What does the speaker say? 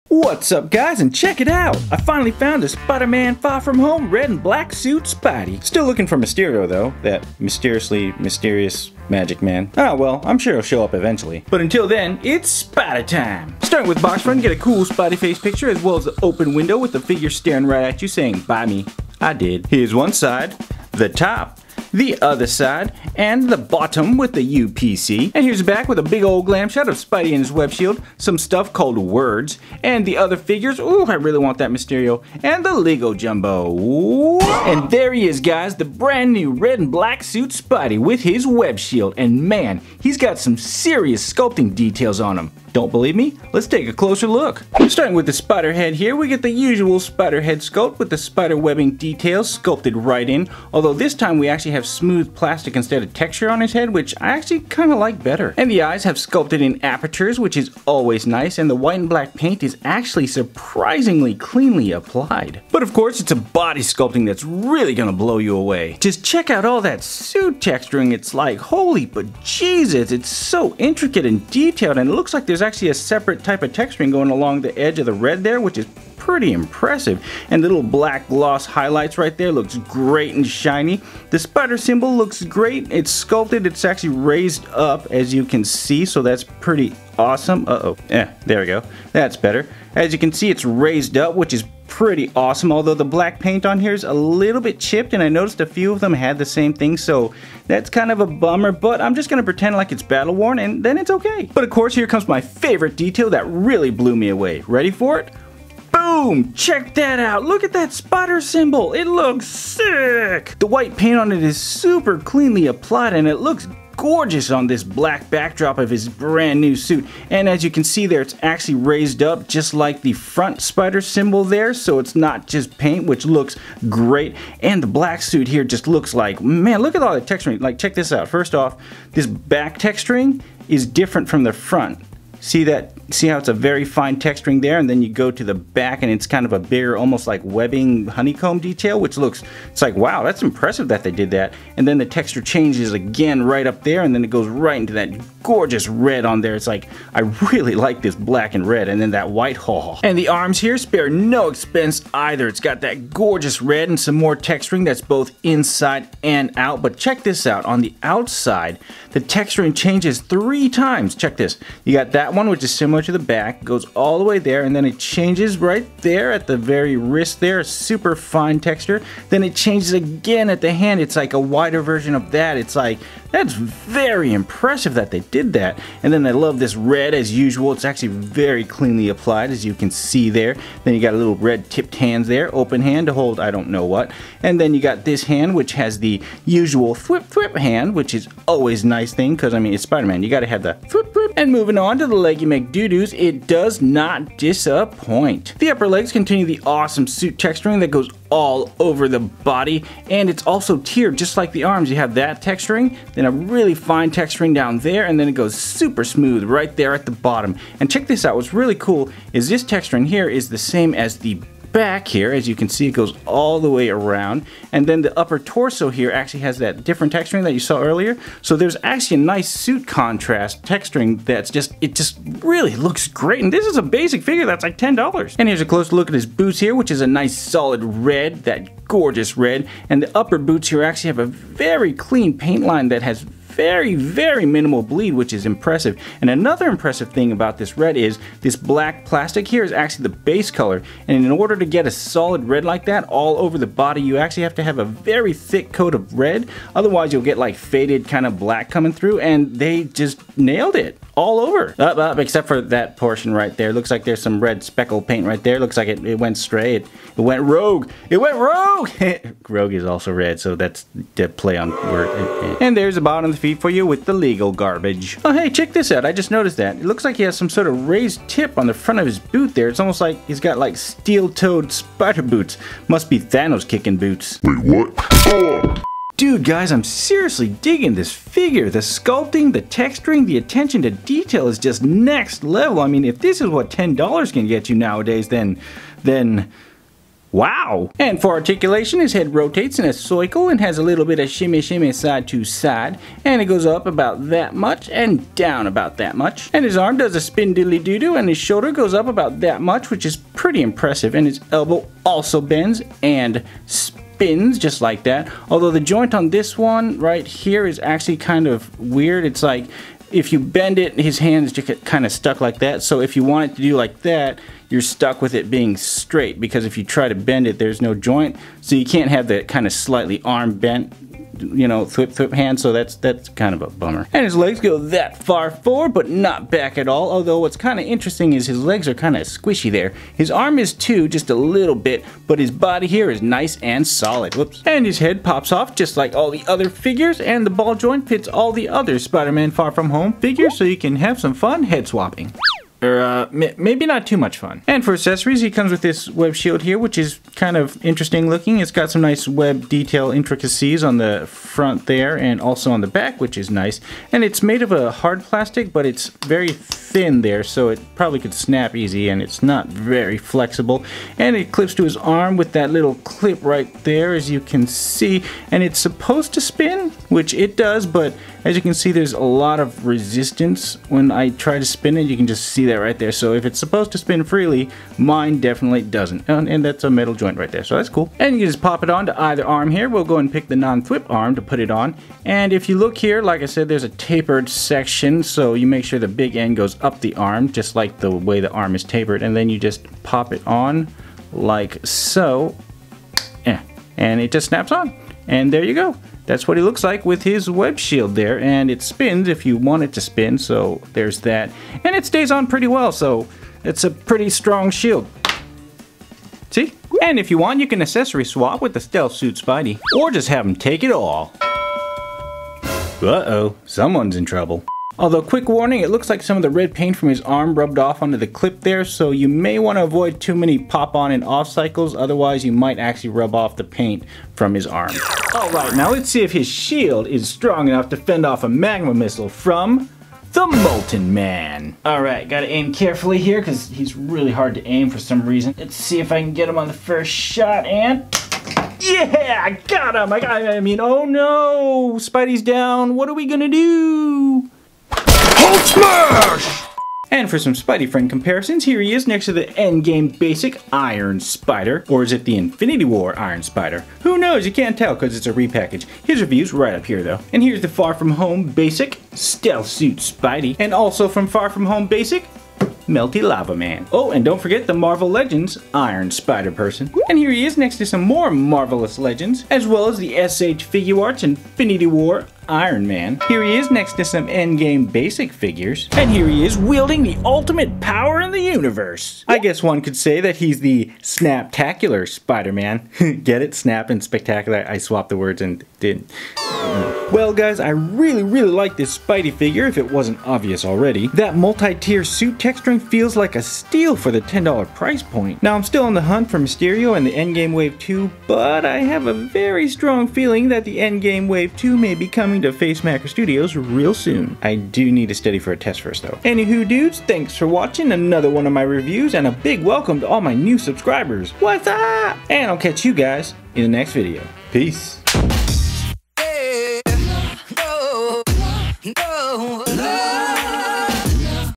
What's up, guys, and check it out! I finally found the Spider-Man Far From Home red and black suit Spidey. Still looking for Mysterio though, that mysterious magic man. Oh well, I'm sure he'll show up eventually. But until then, it's Spider time! Starting with box front, get a cool Spidey face picture as well as an open window with the figure staring right at you saying, "Buy me." I did. Here's one side, the top, the other side, and the bottom with the UPC. And here's the back with a big old glam shot of Spidey and his web shield, some stuff called words, and the other figures. Ooh, I really want that Mysterio, and the Lego Jumbo. Ooh. And there he is, guys, the brand new red and black suit Spidey with his web shield. And man, he's got some serious sculpting details on him. Don't believe me? Let's take a closer look. Starting with the spider head here, we get the usual spider head sculpt with the spider webbing details sculpted right in, although this time we actually have smooth plastic instead of texture on his head, which I actually kind of like better. And the eyes have sculpted in apertures, which is always nice, and the white and black paint is actually surprisingly cleanly applied. But of course, it's a body sculpting that's really gonna blow you away. Just check out all that suit texturing. It's like, holy but Jesus, it's so intricate and detailed, and it looks like there's actually a separate type of texturing going along the edge of the red there, which is pretty impressive. And the little black gloss highlights right there looks great and shiny. The spider symbol looks great. It's sculpted, it's actually raised up as you can see, so that's pretty awesome. Yeah, there we go. That's better. As you can see, it's raised up, which is pretty awesome, although the black paint on here is a little bit chipped, and I noticed a few of them had the same thing, so that's kind of a bummer, but I'm just gonna pretend like it's battle worn, and then it's okay. But of course, here comes my favorite detail that really blew me away. Ready for it? Boom! Check that out! Look at that spider symbol! It looks sick! The white paint on it is super cleanly applied, and it looks gorgeous on this black backdrop of his brand new suit. And as you can see there, it's actually raised up just like the front spider symbol there, so it's not just paint, which looks great. And the black suit here just looks like, man, look at all the texturing. Like, check this out. First off, this back texturing is different from the front. See that? See how it's a very fine texturing there, and then you go to the back and it's kind of a bigger, almost like webbing honeycomb detail, which looks, it's like, wow, that's impressive that they did that. And then the texture changes again right up there, and then it goes right into that gorgeous red on there. It's like, I really like this black and red, and then that white haul. And the arms here spare no expense either. It's got that gorgeous red and some more texturing that's both inside and out. But check this out, on the outside, the texturing changes 3 times. Check this. You got that one, which is similar to the back, goes all the way there, and then it changes right there at the very wrist there, super fine texture. Then it changes again at the hand. It's like a wider version of that. It's like, that's very impressive that they did that. And then I love this red as usual. It's actually very cleanly applied, as you can see there. Then you got a little red tipped hands there, open hand to hold I don't know what. And then you got this hand, which has the usual thwip hand, which is always a nice thing, because I mean, it's Spider-Man, you gotta have the thwip. And moving on to the leg you make doo-doos, it does not disappoint. The upper legs continue the awesome suit texturing that goes all over the body, and it's also tiered just like the arms. You have that texturing, then a really fine texturing down there, and then it goes super smooth right there at the bottom. And check this out, what's really cool is this texturing here is the same as the back here. As you can see, it goes all the way around, and then the upper torso here actually has that different texturing that you saw earlier. So there's actually a nice suit contrast texturing that's just, it just really looks great. And this is a basic figure that's like $10. And here's a close look at his boots here, which is a nice solid red, that gorgeous red. And the upper boots here actually have a very clean paint line that has very minimal bleed, which is impressive. And another impressive thing about this red is this black plastic here is actually the base color, and in order to get a solid red like that all over the body, you actually have to have a very thick coat of red. Otherwise you'll get like faded kind of black coming through, and they just nailed it all over. Except for that portion right there. Looks like there's some red speckle paint right there. Looks like it went stray. It went rogue. It went rogue! Rogue is also red, so that's the play on word. And there's the bottom of the feet for you with the legal garbage. Oh hey, check this out. I just noticed that. It looks like he has some sort of raised tip on the front of his boot there. It's almost like he's got like steel-toed spider boots. Must be Thanos kicking boots. Wait, what? Oh! Dude, guys, I'm seriously digging this figure. The sculpting, the texturing, the attention to detail is just next level. I mean, if this is what $10 can get you nowadays, then Wow! And for articulation, his head rotates in a circle and has a little bit of shimmy shimmy side to side. And it goes up about that much and down about that much. And his arm does a spin diddly doo doo, and his shoulder goes up about that much, which is pretty impressive. And his elbow also bends and spins just like that. Although the joint on this one right here is actually kind of weird. It's like if you bend it, his hands just get kind of stuck like that. So if you want it to do like that, you're stuck with it being straight, because if you try to bend it, there's no joint, so you can't have that kind of slightly arm bent, you know, thwip hand. So that's kind of a bummer. And his legs go that far forward but not back at all, although what's kind of interesting is his legs are kind of squishy there. His arm is too, just a little bit, but his body here is nice and solid. Whoops. And his head pops off just like all the other figures, and the ball joint fits all the other Spider-Man Far From Home figures, so you can have some fun head swapping. Or maybe not too much fun. And for accessories, he comes with this web shield here, which is kind of interesting looking. It's got some nice web detail intricacies on the front there and also on the back, which is nice. And it's made of a hard plastic, but it's very thin there, so it probably could snap easy, and it's not very flexible. And it clips to his arm with that little clip right there, as you can see. And it's supposed to spin, which it does, but as you can see, there's a lot of resistance when I try to spin it. You can just see that right there. So if it's supposed to spin freely, mine definitely doesn't. And that's a metal joint right there, so that's cool. And you just pop it onto either arm here. We'll go and pick the non-thwip arm to put it on. And if you look here, like I said, there's a tapered section, so you make sure the big end goes up the arm, just like the way the arm is tapered, and then you just pop it on like so. And it just snaps on. And there you go. That's what he looks like with his web shield there, and it spins if you want it to spin, so there's that. And it stays on pretty well, so it's a pretty strong shield. See? And if you want, you can accessory swap with the Stealth Suit Spidey, or just have him take it all. Uh-oh, someone's in trouble. Although, quick warning, it looks like some of the red paint from his arm rubbed off onto the clip there, so you may want to avoid too many pop-on and off cycles, otherwise you might actually rub off the paint from his arm. Alright, now let's see if his shield is strong enough to fend off a magma missile from the Molten Man. Alright, gotta aim carefully here, because he's really hard to aim for some reason. Let's see if I can get him on the first shot, and yeah, I got him! I mean, oh no! Spidey's down, what are we gonna do? Hulk smash! And for some Spidey friend comparisons, here he is next to the Endgame Basic Iron Spider. Or is it the Infinity War Iron Spider? Who knows? You can't tell because it's a repackage. His review's right up here though. And here's the Far From Home Basic Stealth Suit Spidey. And also from Far From Home Basic, Melty Lava Man. Oh, and don't forget the Marvel Legends Iron Spider Person. And here he is next to some more Marvelous Legends, as well as the SH Figuarts Infinity War Iron Man. Here he is next to some Endgame Basic figures. And here he is wielding the ultimate power in the universe. I guess one could say that he's the Snaptacular Spider-Man. Get it? Snap and spectacular. I swapped the words and didn't. Well guys, I really like this Spidey figure, if it wasn't obvious already. That multi-tier suit texturing feels like a steal for the $10 price point. Now I'm still on the hunt for Mysterio and the Endgame Wave 2, but I have a very strong feeling that the Endgame Wave 2 may be coming to Facemaker Studios real soon. I do need to study for a test first though. Anywho dudes, thanks for watching another one of my reviews, and a big welcome to all my new subscribers. What's up? And I'll catch you guys in the next video. Peace.